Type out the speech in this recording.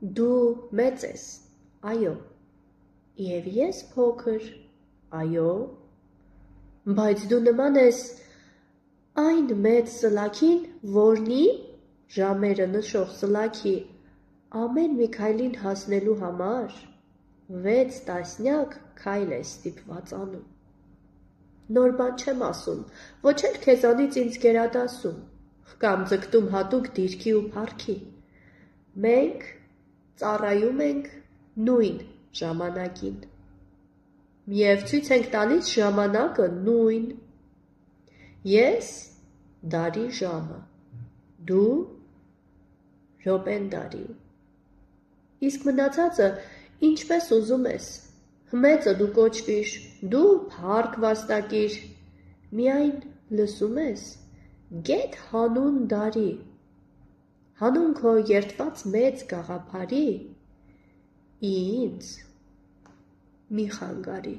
Դու մեծ ես, այո, և ես փոքր, այո, բայց դու նման ես այն մեծ սլաքին, որն իմ ժամերը նշող սլաքի ամեն մի քայլին հասնելու համար 6 տասնյակ քայլ է ստիպված անում։ Նոր բան չեմ ասում, ոչ էլ քեզանից ինձ գերադասում, կամ ձգտում հատուկ դիրքի ու փառքի։ Մենք ծառայում ենք նույն ժամանակին և ցույց ենք տալիս ժամանակը նույն։ Ես դարի ժամը, դու րոպեն դարի։ Իսկ մնացածը ինչպես ուզում ես, մեծը դու կոչվիր, դու փառք վաստակիր, միայն լսում ես, գեթ հանուն դարի, հանուն քո երդված մեծ գաղափարի, ինձ մի խանգարի։